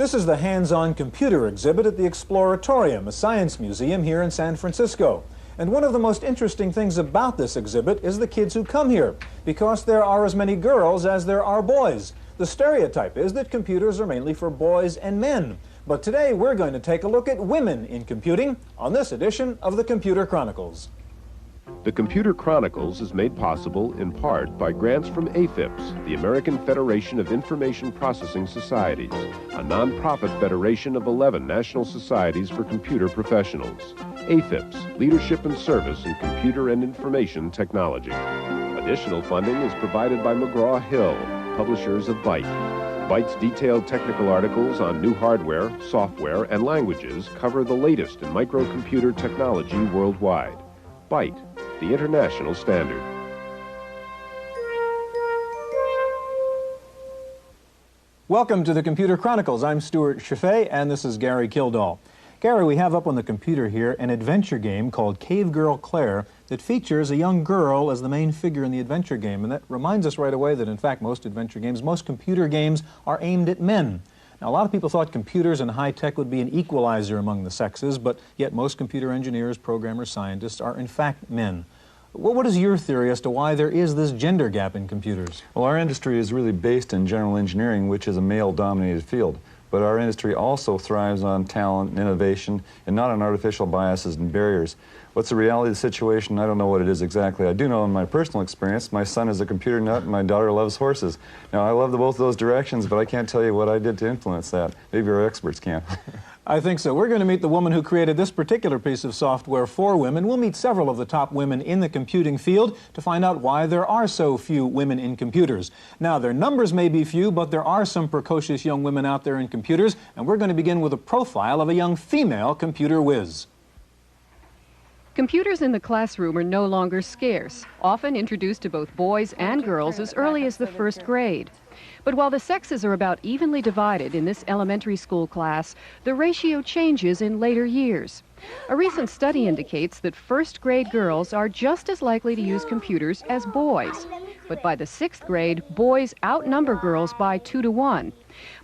This is the hands-on computer exhibit at the Exploratorium, a science museum here in San Francisco. And one of the most interesting things about this exhibit is the kids who come here, because there are as many girls as there are boys. The stereotype is that computers are mainly for boys and men. But today we're going to take a look at women in computing on this edition of the Computer Chronicles. The Computer Chronicles is made possible in part by grants from AFIPS, the American Federation of Information Processing Societies, a nonprofit federation of 11 national societies for computer professionals. AFIPS, Leadership and Service in Computer and Information Technology. Additional funding is provided by McGraw-Hill, publishers of Byte. Byte's detailed technical articles on new hardware, software, and languages cover the latest in microcomputer technology worldwide. Byte, the international standard. Welcome to the Computer Chronicles. I'm Stewart Cheifet, and this is Gary Kildall. Gary, we have up on the computer here an adventure game called Cave Girl Claire that features a young girl as the main figure in the adventure game. And that reminds us right away that, in fact, most adventure games, most computer games are aimed at men. Now, a lot of people thought computers and high-tech would be an equalizer among the sexes, but yet most computer engineers, programmers, scientists are, in fact, men. What is your theory as to why there is this gender gap in computers? Well, our industry is really based in general engineering, which is a male-dominated field. But our industry also thrives on talent and innovation and not on artificial biases and barriers. What's the reality of the situation? I don't know what it is exactly. I do know in my personal experience, my son is a computer nut and my daughter loves horses. Now, I love both of those directions, but I can't tell you what I did to influence that. Maybe our experts can. I think so. We're going to meet the woman who created this particular piece of software for women. We'll meet several of the top women in the computing field to find out why there are so few women in computers. Now, their numbers may be few, but there are some precocious young women out there in computers, and we're going to begin with a profile of a young female computer whiz. Computers in the classroom are no longer scarce, often introduced to both boys and girls as early as the first grade. But while the sexes are about evenly divided in this elementary school class, the ratio changes in later years. A recent study indicates that first grade girls are just as likely to use computers as boys. But by the sixth grade, boys outnumber girls by 2 to 1.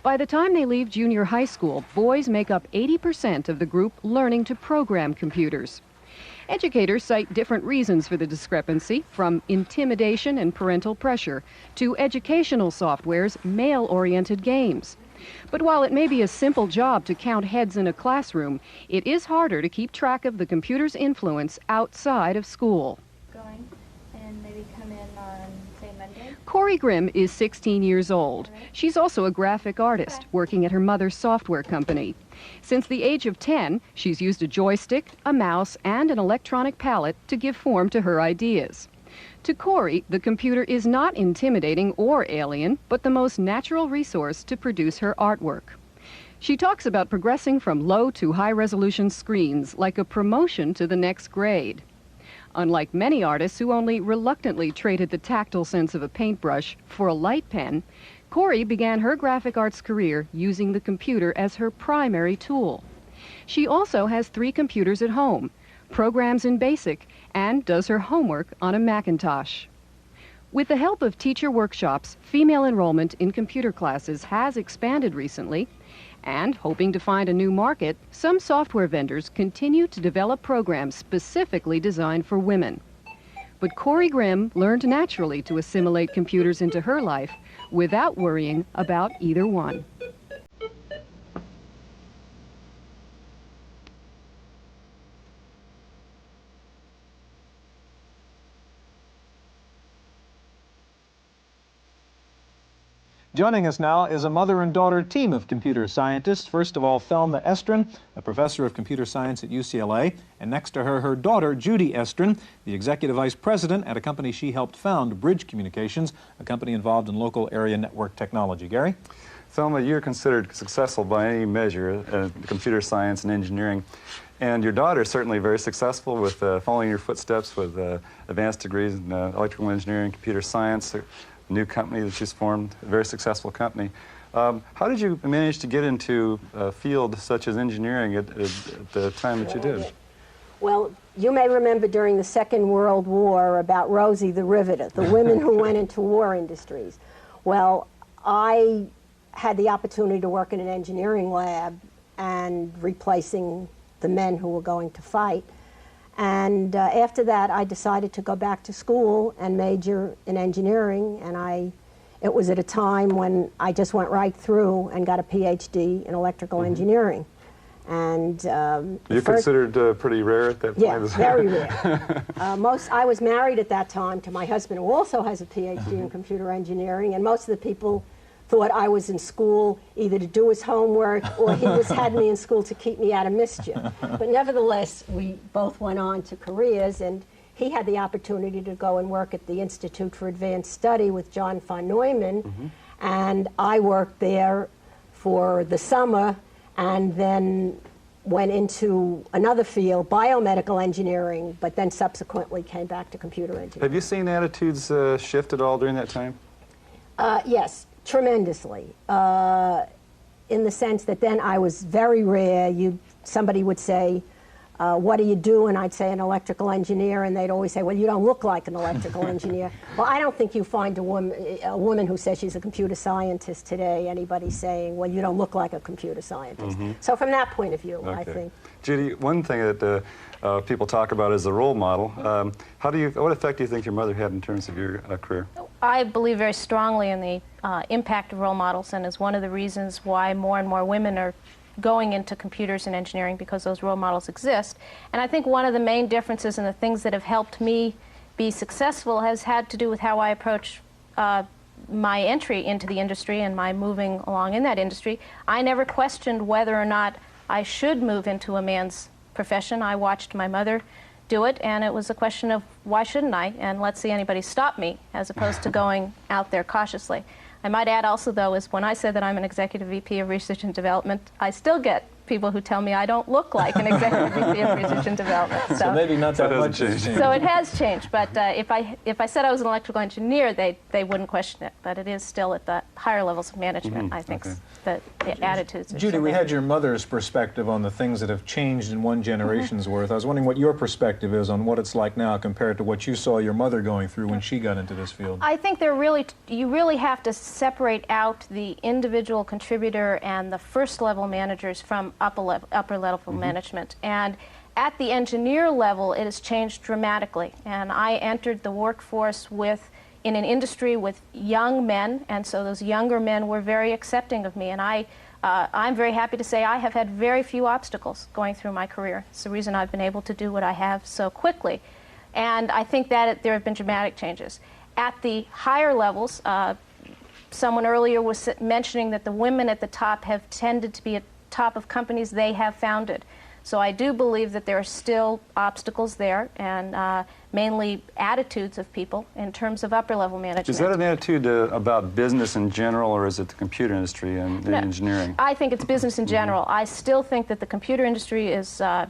By the time they leave junior high school, boys make up 80% of the group learning to program computers. Educators cite different reasons for the discrepancy, from intimidation and parental pressure to educational software's male-oriented games. But while it may be a simple job to count heads in a classroom, it is harder to keep track of the computer's influence outside of school. Going and maybe come in on, say, Monday. Corey Grimm is 16 years old. She's also a graphic artist working at her mother's software company. Since the age of 10, she's used a joystick, a mouse, and an electronic palette to give form to her ideas. To Corey, the computer is not intimidating or alien, but the most natural resource to produce her artwork. She talks about progressing from low to high-resolution screens like a promotion to the next grade. Unlike many artists who only reluctantly traded the tactile sense of a paintbrush for a light pen, Corey began her graphic arts career using the computer as her primary tool. She also has 3 computers at home, programs in BASIC, and does her homework on a Macintosh. With the help of teacher workshops, female enrollment in computer classes has expanded recently, and hoping to find a new market, some software vendors continue to develop programs specifically designed for women. But Corey Grimm learned naturally to assimilate computers into her life without worrying about either one. Joining us now is a mother and daughter team of computer scientists. First of all, Thelma Estrin, a professor of computer science at UCLA, and next to her, her daughter, Judy Estrin, the executive vice president at a company she helped found, Bridge Communications, a company involved in local area network technology. Gary? Thelma, you're considered successful by any measure in computer science and engineering. And your daughter is certainly very successful with following your footsteps with advanced degrees in electrical engineering, computer science, new company that she's formed, a very successful company. How did you manage to get into a field such as engineering at the time that you did? Well, you may remember during the Second World War about Rosie the Riveter, the women who went into war industries. Well, I had the opportunity to work in an engineering lab and replacing the men who were going to fight. And after that, I decided to go back to school and major in engineering, and it was at a time when I just went right through and got a PhD in electrical engineering. And you're considered pretty rare at that point? Yeah, very rare. I was married at that time to my husband, who also has a PhD in computer engineering, and most of the people thought I was in school either to do his homework or he had me in school to keep me out of mischief. But nevertheless, we both went on to careers, and he had the opportunity to go and work at the Institute for Advanced Study with John von Neumann, and I worked there for the summer and then went into another field, biomedical engineering, but then subsequently came back to computer engineering. Have you seen attitudes shift at all during that time? Yes, tremendously. In the sense that then I was very rare. Somebody would say, what do you do? And I'd say an electrical engineer, and they'd always say, well, you don't look like an electrical engineer. Well, I don't think you find a woman who says she's a computer scientist today, anybody saying, well, you don't look like a computer scientist. So from that point of view, I think. Judy, one thing that people talk about is the role model. What effect do you think your mother had in terms of your career? I believe very strongly in the impact of role models, and is one of the reasons why more and more women are going into computers and engineering, because those role models exist. And I think one of the main differences and the things that have helped me be successful has had to do with how I approach my entry into the industry and my moving along in that industry. I never questioned whether or not I should move into a man's profession. I watched my mother do it, and it was a question of why shouldn't I, and let's see anybody stop me, as opposed to going out there cautiously. I might add also, though, is when I say that I'm an executive VP of research and development, I still get people who tell me I don't look like an executive VP of research and development. So maybe not that much has changed. So it has changed, but if I said I was an electrical engineer, they wouldn't question it. But it is still at the higher levels of management, I think, that the attitudes are Judy, we had your mother's perspective on the things that have changed in one generation's worth. I was wondering what your perspective is on what it's like now compared to what you saw your mother going through when she got into this field. I think you really have to separate out the individual contributor and the first level managers from upper level management. And at the engineer level, it has changed dramatically. And I entered the workforce in an industry with young men, and so those younger men were very accepting of me. And I'm very happy to say I have had very few obstacles going through my career. It's the reason I've been able to do what I have so quickly. And I think that there have been dramatic changes. At the higher levels, someone earlier was mentioning that the women at the top have tended to be at top of companies they have founded. So I do believe that there are still obstacles there, and mainly attitudes of people in terms of upper level management. Is that an attitude about business in general, or is it the computer industry and engineering? I think it's business in general. I still think that the computer industry is a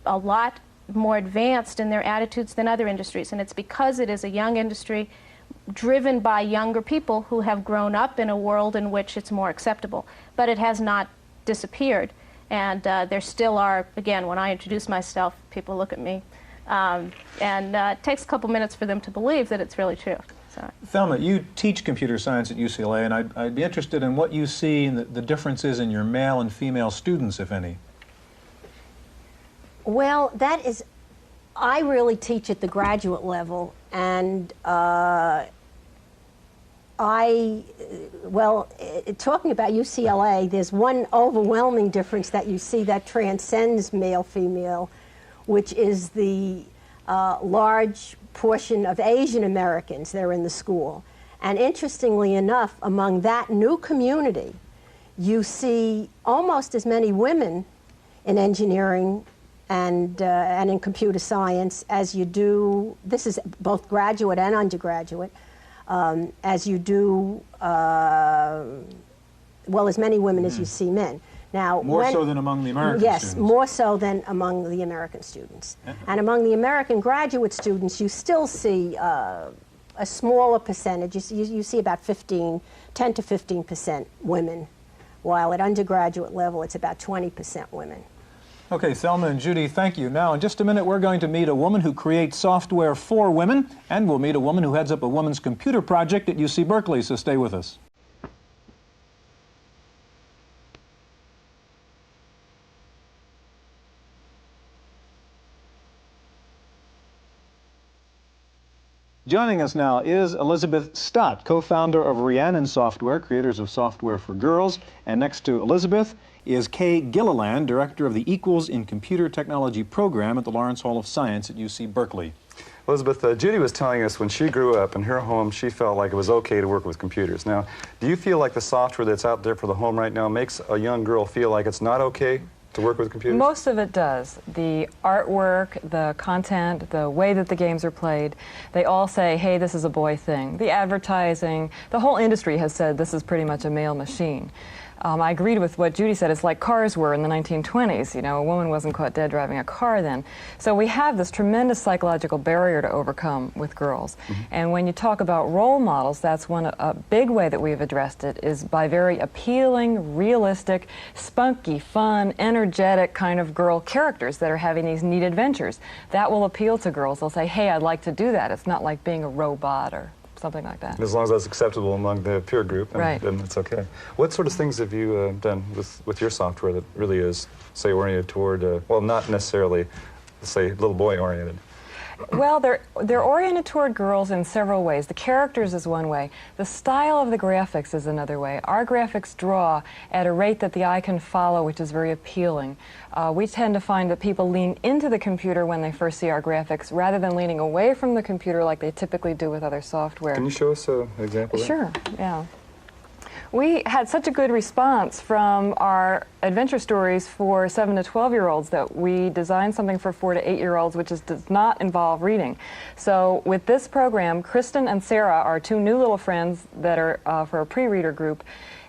lot more advanced in their attitudes than other industries, and it's because it is a young industry driven by younger people who have grown up in a world in which it's more acceptable. But it has not disappeared, and there still are, again, when I introduce myself, people look at me, and it takes a couple minutes for them to believe that it's really true. So. Thelma, you teach computer science at UCLA, and I'd be interested in what you see in the differences in your male and female students, if any. Well, I really teach at the graduate level, and talking about UCLA, there's one overwhelming difference that you see that transcends male-female, which is the large portion of Asian Americans that are in the school. And interestingly enough, among that new community, you see almost as many women in engineering and in computer science as you do, this is both graduate and undergraduate, as you do, as many women as you see men. Now, more so than among the American students? Yes, more so than among the American students. And among the American graduate students, you still see a smaller percentage. You see about 10 to 15% women, while at undergraduate level, it's about 20% women. Okay, Thelma and Judy, thank you. Now, in just a minute, we're going to meet a woman who creates software for women, and we'll meet a woman who heads up a women's computer project at UC Berkeley, so stay with us. Joining us now is Elizabeth Stott, co-founder of Rhiannon Software, creators of software for girls. And next to Elizabeth is Kay Gilliland, director of the Equals in Computer Technology program at the Lawrence Hall of Science at UC Berkeley. Elizabeth, Judy was telling us when she grew up in her home, she felt like it was okay to work with computers. Now, do you feel like the software that's out there for the home right now makes a young girl feel like it's not okay to work with computers? Most of it does. The artwork, the content, the way that the games are played, they all say, hey, this is a boy thing. The advertising, the whole industry has said this is pretty much a male machine. I agreed with what Judy said. It's like cars were in the 1920s. You know, a woman wasn't caught dead driving a car then. So we have this tremendous psychological barrier to overcome with girls. And when you talk about role models, that's a big way that we've addressed it is by very appealing, realistic, spunky, fun, energetic kind of girl characters that are having these neat adventures. That will appeal to girls. They'll say, hey, I'd like to do that. It's not like being a robot or something like that. As long as that's acceptable among the peer group, right, then it's okay. What sort of things have you done with your software that really is, say, oriented toward, well, not necessarily, say, little boy oriented? Well, they're oriented toward girls in several ways. The characters is one way. The style of the graphics is another way. Our graphics draw at a rate that the eye can follow, which is very appealing. We tend to find that people lean into the computer when they first see our graphics rather than leaning away from the computer like they typically do with other software. Can you show us an example? Sure, yeah. We had such a good response from our adventure stories for 7 to 12-year-olds that we designed something for 4 to 8-year-olds which does not involve reading. So with this program, Kristen and Sarah are two new little friends that are for a pre-reader group.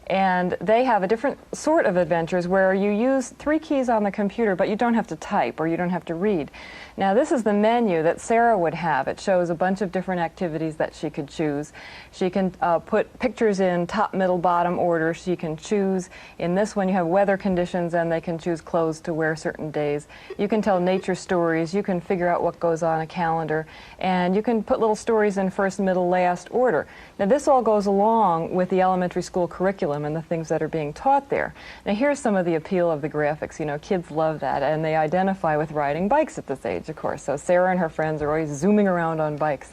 And they have a different sort of adventures where you use 3 keys on the computer, but you don't have to type or you don't have to read. Now, this is the menu that Sarah would have. It shows a bunch of different activities that she could choose. She can put pictures in top, middle, bottom order. She can choose. In this one, you have weather conditions, and they can choose clothes to wear certain days. You can tell nature stories. You can figure out what goes on a calendar. And you can put little stories in first, middle, last order. Now, this all goes along with the elementary school curriculum and the things that are being taught there. Now, here's some of the appeal of the graphics. You know, kids love that, and they identify with riding bikes at this age, of course. So Sarah and her friends are always zooming around on bikes.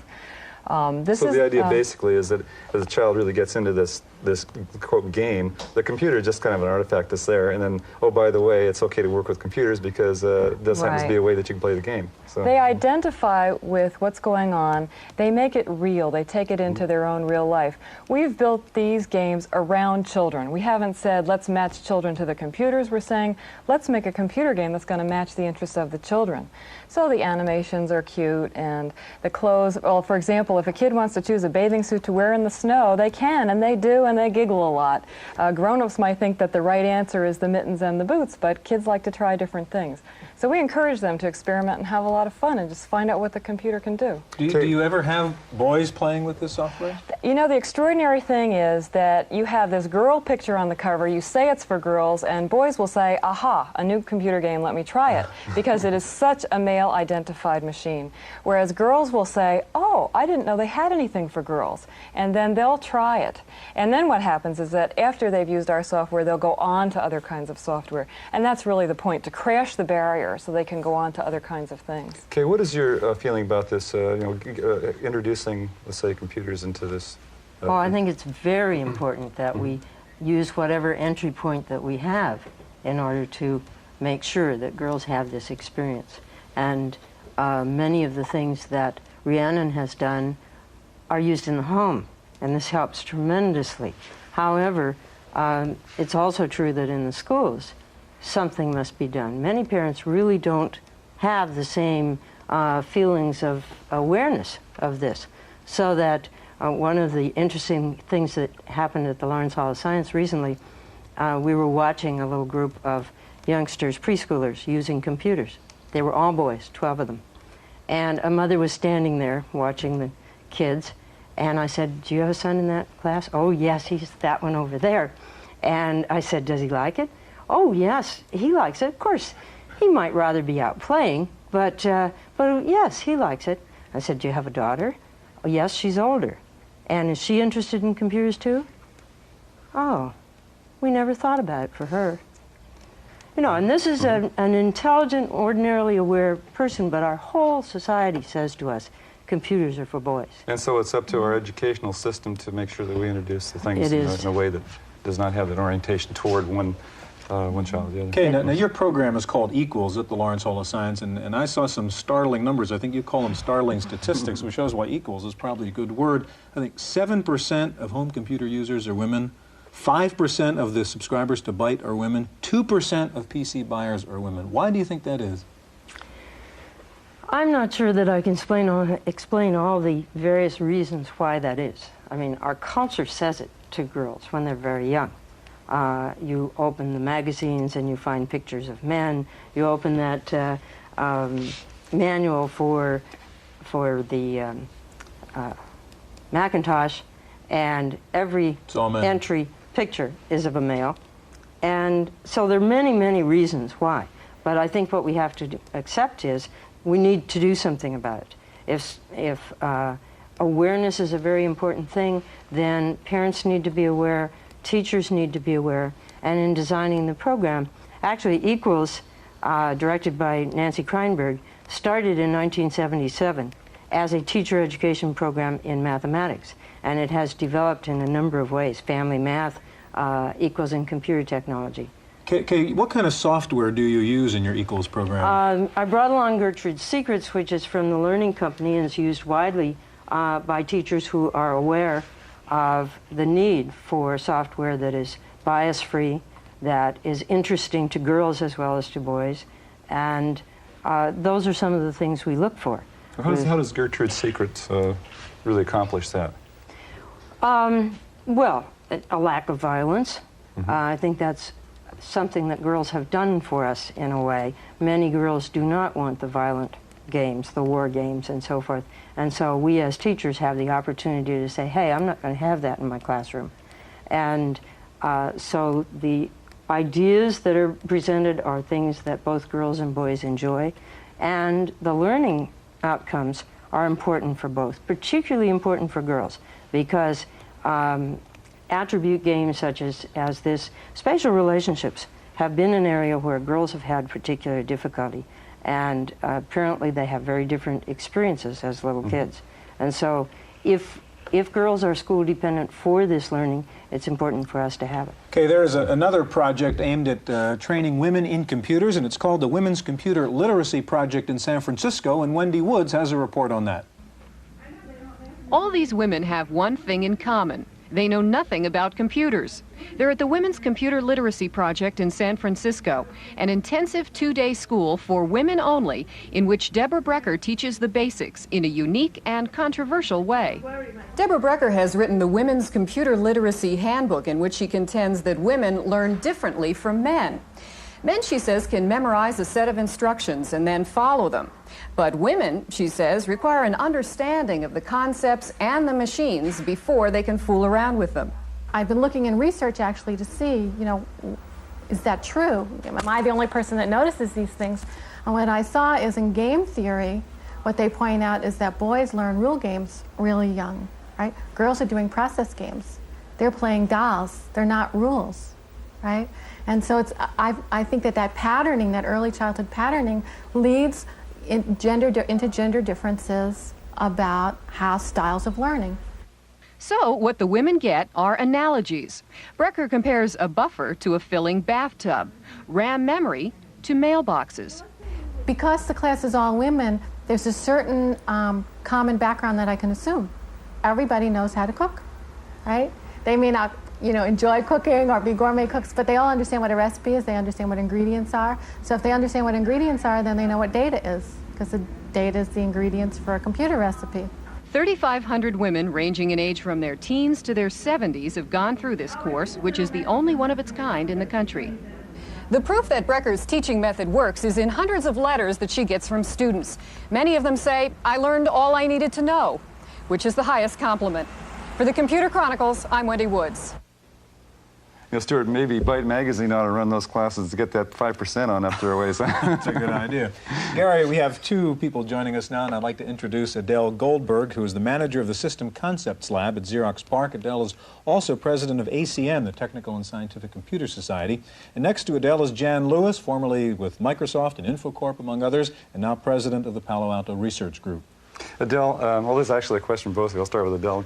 So the idea basically is that as a child really gets into this quote game, the computer is just kind of an artifact that's there, and then, oh, by the way, it's okay to work with computers because this happens to be a way that you can play the game. So they identify with what's going on. They make it real. They take it into their own real life. We've built these games around children. We haven't said, let's match children to the computers. We're saying, let's make a computer game that's going to match the interests of the children. So the animations are cute, and the clothes, well, for example, if a kid wants to choose a bathing suit to wear in the snow, they can, and they do, and they giggle a lot. Grown-ups might think that the right answer is the mittens and the boots, but kids like to try different things. So we encourage them to experiment and have a lot of fun and just find out what the computer can do. Do you ever have boys playing with this software? You know, the extraordinary thing is that you have this girl picture on the cover, you say it's for girls, and boys will say, aha, a new computer game, let me try it, because it is such a male-identified machine. Whereas girls will say, oh, I didn't know they had anything for girls, and then they'll try it. And then what happens is that after they've used our software, they'll go on to other kinds of software. And that's really the point, to crash the barrier so they can go on to other kinds of things. Okay, what is your feeling about this, introducing, let's say, computers into this? Well, I think it's very important that we use whatever entry point that we have in order to make sure that girls have this experience. And many of the things that Rhiannon has done are used in the home, and this helps tremendously. However, it's also true that in the schools, something must be done. Many parents really don't have the same feelings of awareness of this, so that one of the interesting things that happened at the Lawrence Hall of Science recently, we were watching a little group of youngsters, preschoolers, using computers. They were all boys, 12 of them. And a mother was standing there watching the kids, and I said, do you have a son in that class? Oh, yes, he's that one over there. And I said, does he like it? Oh, yes, he likes it. Of course, he might rather be out playing, but yes, he likes it. I said, do you have a daughter? Oh, yes, she's older. And is she interested in computers too? Oh, we never thought about it for her. You know, and this is an intelligent, ordinarily aware person, but our whole society says to us, computers are for boys. And so it's up to our educational system to make sure that we introduce the things It is. in a way that does not have an orientation toward one child or the other. Okay, now your program is called Equals at the Lawrence Hall of Science, and I saw some startling numbers. I think you call them startling statistics, which shows why equals is probably a good word. I think 7% of home computer users are women, 5% of the subscribers to Byte are women, 2% of PC buyers are women. Why do you think that is? I'm not sure that I can explain all the various reasons why that is. I mean, our culture says it to girls when they're very young. You open the magazines and you find pictures of men. You open that manual for the Macintosh, and every entry picture is of a male. And so there are many, many reasons why. But I think what we have to accept is we need to do something about it. If awareness is a very important thing, then parents need to be aware, teachers need to be aware, and in designing the program, actually Equals, directed by Nancy Kreinberg, started in 1977 as a teacher education program in mathematics, and it has developed in a number of ways: family math, Equals in computer technology. Okay, what kind of software do you use in your Equals program? I brought along Gertrude's Secrets, which is from the Learning Company and is used widely by teachers who are aware of the need for software that is bias-free, that is interesting to girls as well as to boys, and those are some of the things we look for. How does Gertrude's Secrets really accomplish that? Well, a lack of violence. I think that's something that girls have done for us in a way. Many girls do not want the violent games, the war games and so forth. And so we as teachers have the opportunity to say, hey, I'm not going to have that in my classroom. And so the ideas that are presented are things that both girls and boys enjoy. And the learning outcomes are important for both, particularly important for girls, because attribute games such as this, spatial relationships have been an area where girls have had particular difficulty, and apparently they have very different experiences as little kids. And so if girls are school dependent for this learning, it's important for us to have it. Okay, there's another project aimed at training women in computers, and it's called the Women's Computer Literacy Project in San Francisco, and Wendy Woods has a report on that. All these women have one thing in common. They know nothing about computers. They're at the Women's Computer Literacy Project in San Francisco, an intensive 2-day school for women only, in which Deborah Brecker teaches the basics in a unique and controversial way. Deborah Brecker has written the Women's Computer Literacy Handbook, in which she contends that women learn differently from men. Men, she says, can memorize a set of instructions and then follow them. But women, she says, require an understanding of the concepts and the machines before they can fool around with them. I've been looking in research actually to see, is that true? Am I the only person that notices these things? And what I saw is in game theory, what they point out is that boys learn rule games really young, right? Girls are doing process games. They're playing dolls. They're not rules, right? And so I think that patterning, that early childhood patterning, leads into gender differences about how styles of learning. So what the women get are analogies. Brecker compares a buffer to a filling bathtub, RAM memory to mailboxes. Because the class is all women, there's a certain common background that I can assume. Everybody knows how to cook, right? They may not enjoy cooking or be gourmet cooks, but they all understand what a recipe is, they understand what ingredients are. So if they understand what ingredients are, then they know what data is, because the data is the ingredients for a computer recipe. 3,500 women ranging in age from their teens to their 70s have gone through this course, which is the only one of its kind in the country. The proof that Brecker's teaching method works is in hundreds of letters that she gets from students. Many of them say, "I learned all I needed to know," which is the highest compliment. For the Computer Chronicles, I'm Wendy Woods. Stewart, maybe Byte Magazine ought to run those classes to get that 5% on up their ways. That's a good idea. Gary, we have two people joining us now, and I'd like to introduce Adele Goldberg, who is the manager of the System Concepts Lab at Xerox PARC. Adele is also president of ACM, the Technical and Scientific Computer Society. And next to Adele is Jan Lewis, formerly with Microsoft and Infocorp, among others, and now president of the Palo Alto Research Group. Adele, well, this is actually a question for both of you. I'll start with Adele.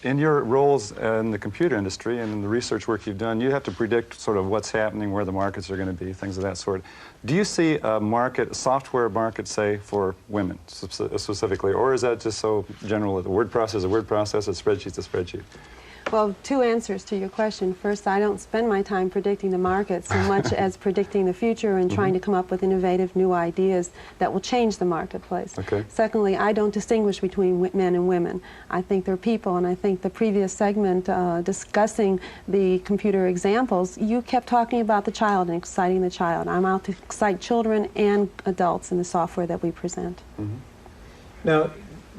In your roles in the computer industry and in the research work you've done, you have to predict sort of what's happening, where the markets are going to be, things of that sort. Do you see a market, a software market, say, for women specifically, or is that just so general that the word process is a word process, a spreadsheet's a spreadsheet? Well, two answers to your question. First, I don't spend my time predicting the market so much as predicting the future and trying to come up with innovative new ideas that will change the marketplace. Okay. Secondly, I don't distinguish between men and women. I think they're people, and I think the previous segment discussing the computer examples, you kept talking about the child and exciting the child. I'm out to excite children and adults in the software that we present. Now,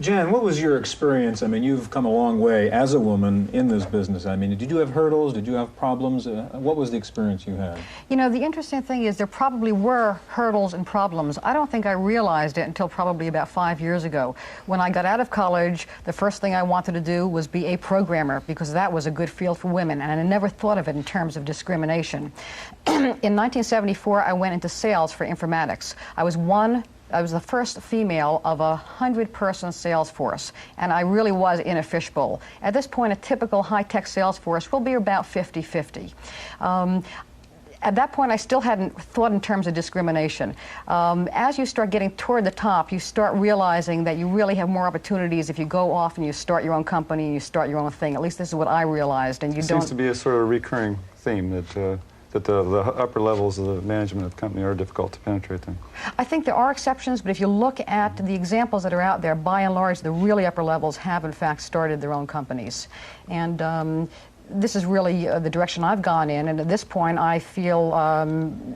Jan, what was your experience? I mean, you've come a long way as a woman in this business. I mean, did you have hurdles? Did you have problems? What was the experience you had? You know, the interesting thing is there probably were hurdles and problems. I don't think I realized it until probably about 5 years ago. When I got out of college, the first thing I wanted to do was be a programmer because that was a good field for women, and I never thought of it in terms of discrimination. In 1974, I went into sales for informatics. I was the first female of a 100-person sales force, and I really was in a fishbowl. At this point, a typical high-tech sales force will be about 50-50. At that point, I still hadn't thought in terms of discrimination. As you start getting toward the top, you start realizing that you really have more opportunities if you go off and you start your own company and you start your own thing. At least this is what I realized. And you Seems to be a sort of recurring theme that that the upper levels of the management of the company are difficult to penetrate then. I think there are exceptions, but if you look at the examples that are out there, by and large, the really upper levels have, in fact, started their own companies. And this is really the direction I've gone in, and at this point I feel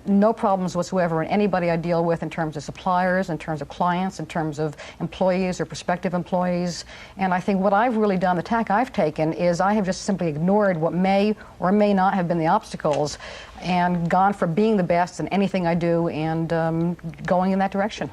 no problems whatsoever in anybody I deal with in terms of suppliers, in terms of clients, in terms of employees or prospective employees. And I think what I've really done, the tack I've taken, is I have just simply ignored what may or may not have been the obstacles and gone for being the best in anything I do and going in that direction.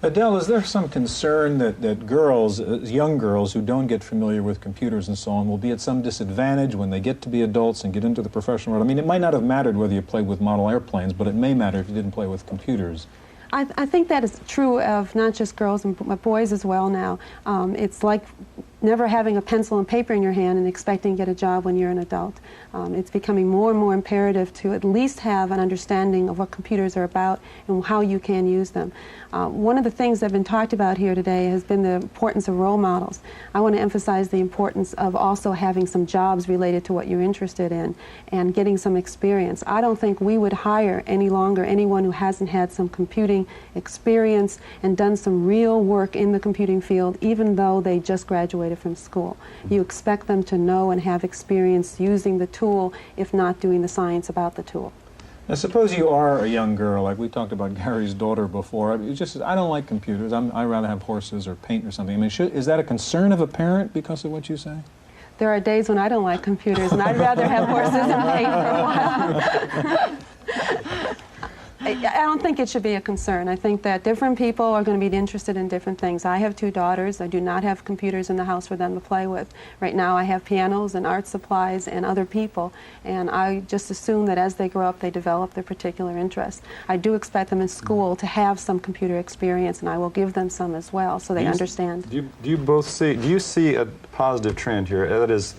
Adele, is there some concern that girls, young girls who don't get familiar with computers and so on, will be at some disadvantage when they get to be adults and get into the professional world? I mean, it might not have mattered whether you played with model airplanes, but it may matter if you didn't play with computers. I think that is true of not just girls, but boys as well now. It's like never having a pencil and paper in your hand and expecting to get a job when you're an adult. It's becoming more and more imperative to at least have an understanding of what computers are about and how you can use them. One of the things that have been talked about here today has been the importance of role models. I want to emphasize the importance of also having some jobs related to what you're interested in and getting some experience. I don't think we would hire any longer anyone who hasn't had some computing experience and done some real work in the computing field, even though they just graduated from school. You expect them to know and have experience using the tool, if not doing the science about the tool. Now, suppose you are a young girl, like we talked about Gary's daughter before. I mean, it's just, I don't like computers. I'd rather have horses or paint or something. I mean, is that a concern of a parent because of what you say? There are days when I don't like computers, and I'd rather have horses and paint for a while. I don't think it should be a concern. I think that different people are going to be interested in different things. I have two daughters. I do not have computers in the house for them to play with. Right now I have pianos and art supplies and other people, and I just assume that as they grow up they develop their particular interests. I do expect them in school to have some computer experience, and I will give them some as well so they understand. Do you see a positive trend here? That is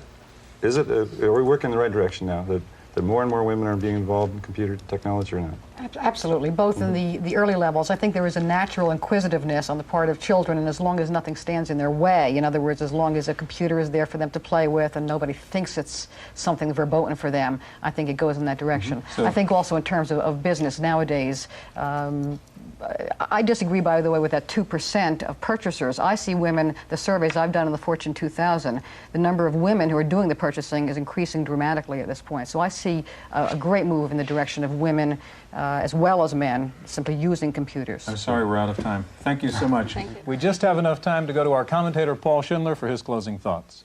it, are we working in the right direction now? That more and more women are being involved in computer technology or not? Absolutely, both in the early levels. I think there is a natural inquisitiveness on the part of children, and as long as nothing stands in their way, in other words, as long as a computer is there for them to play with and nobody thinks it's something verboten for them, I think it goes in that direction. I think also in terms of business nowadays, I disagree, by the way, with that 2% of purchasers. I see women, the surveys I've done in the Fortune 2000, the number of women who are doing the purchasing is increasing dramatically at this point. So I see a great move in the direction of women as well as men simply using computers. I'm sorry we're out of time. Thank you so much. Thank you. We just have enough time to go to our commentator, Paul Schindler, for his closing thoughts.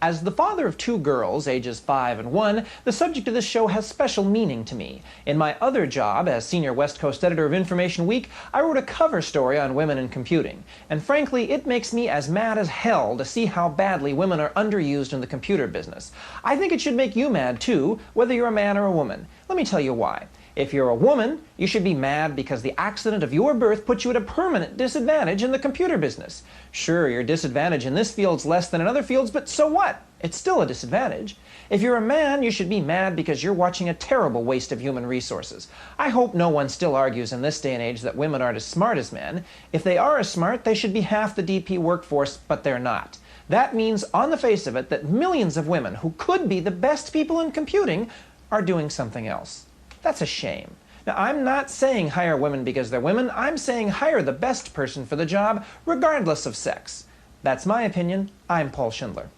As the father of two girls, ages 5 and 1, the subject of this show has special meaning to me. In my other job as senior West Coast editor of Information Week, I wrote a cover story on women in computing. And frankly, it makes me as mad as hell to see how badly women are underused in the computer business. I think it should make you mad too, whether you're a man or a woman. Let me tell you why. If you're a woman, you should be mad because the accident of your birth puts you at a permanent disadvantage in the computer business. Sure, your disadvantage in this field's less than in other fields, but so what? It's still a disadvantage. If you're a man, you should be mad because you're watching a terrible waste of human resources. I hope no one still argues in this day and age that women aren't as smart as men. If they are as smart, they should be half the DP workforce, but they're not. That means, on the face of it, that millions of women who could be the best people in computing are doing something else. That's a shame. Now, I'm not saying hire women because they're women. I'm saying hire the best person for the job, regardless of sex. That's my opinion. I'm Paul Schindler.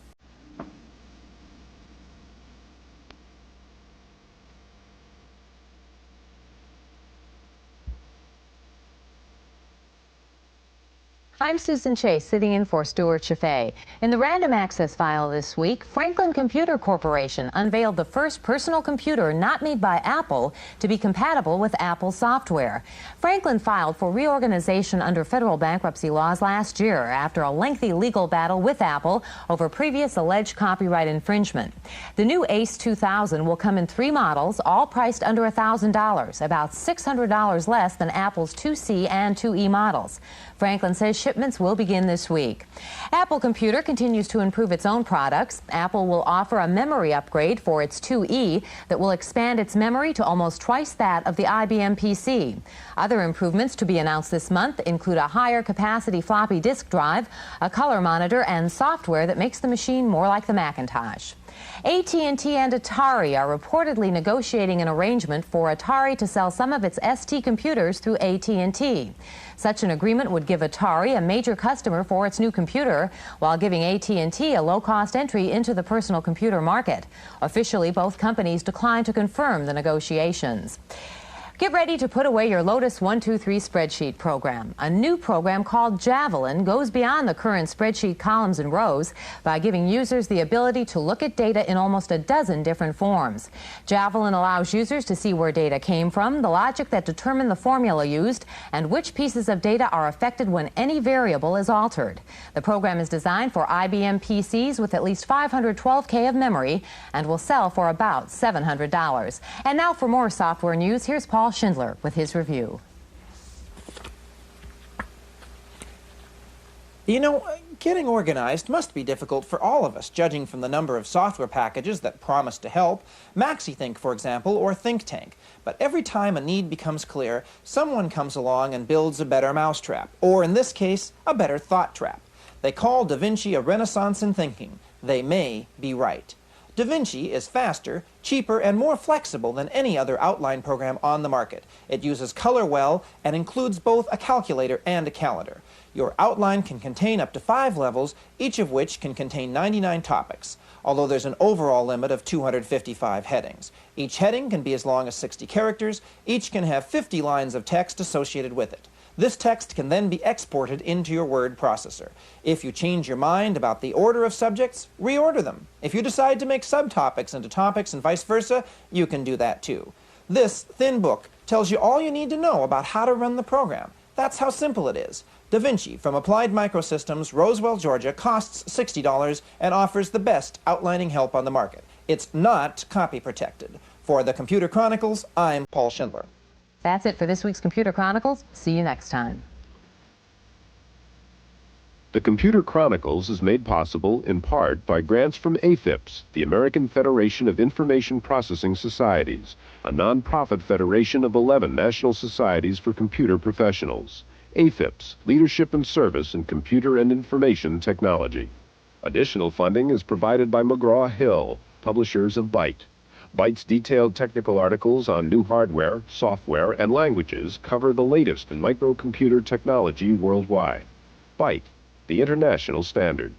I'm Susan Chase, sitting in for Stewart Cheifet. In the Random Access file this week, Franklin Computer Corporation unveiled the first personal computer not made by Apple to be compatible with Apple software. Franklin filed for reorganization under federal bankruptcy laws last year after a lengthy legal battle with Apple over previous alleged copyright infringement. The new Ace 2000 will come in 3 models, all priced under $1,000, about $600 less than Apple's 2C and 2E models. Franklin says shipments will begin this week. Apple Computer continues to improve its own products. Apple will offer a memory upgrade for its 2E that will expand its memory to almost twice that of the IBM PC. Other improvements to be announced this month include a higher capacity floppy disk drive, a color monitor, and software that makes the machine more like the Macintosh. AT&T and Atari are reportedly negotiating an arrangement for Atari to sell some of its ST computers through AT&T. Such an agreement would give Atari a major customer for its new computer, while giving AT&T a low-cost entry into the personal computer market. Officially, both companies declined to confirm the negotiations. Get ready to put away your Lotus 123 spreadsheet program. A new program called Javelin goes beyond the current spreadsheet columns and rows by giving users the ability to look at data in almost a dozen different forms. Javelin allows users to see where data came from, the logic that determined the formula used, and which pieces of data are affected when any variable is altered. The program is designed for IBM PCs with at least 512K of memory and will sell for about $700. And now for more software news, here's Paul Schindler with his review. You know, getting organized must be difficult for all of us, judging from the number of software packages that promise to help, MaxiThink, for example, or ThinkTank. But every time a need becomes clear, someone comes along and builds a better mousetrap, or in this case, a better thought trap. They call Da Vinci a renaissance in thinking. They may be right. Da Vinci is faster, cheaper, and more flexible than any other outline program on the market. It uses color well and includes both a calculator and a calendar. Your outline can contain up to 5 levels, each of which can contain 99 topics, although there's an overall limit of 255 headings. Each heading can be as long as 60 characters. Each can have 50 lines of text associated with it. This text can then be exported into your word processor. If you change your mind about the order of subjects, reorder them. If you decide to make subtopics into topics and vice versa, you can do that too. This thin book tells you all you need to know about how to run the program. That's how simple it is. Da Vinci from Applied Microsystems, Roswell, Georgia, costs $60 and offers the best outlining help on the market. It's not copy protected. For the Computer Chronicles, I'm Paul Schindler. That's it for this week's Computer Chronicles. See you next time. The Computer Chronicles is made possible in part by grants from AFIPS, the American Federation of Information Processing Societies, a nonprofit federation of 11 national societies for computer professionals. AFIPS, Leadership and Service in Computer and Information Technology. Additional funding is provided by McGraw-Hill, publishers of Byte. Byte's detailed technical articles on new hardware, software, and languages cover the latest in microcomputer technology worldwide. Byte, the international standard.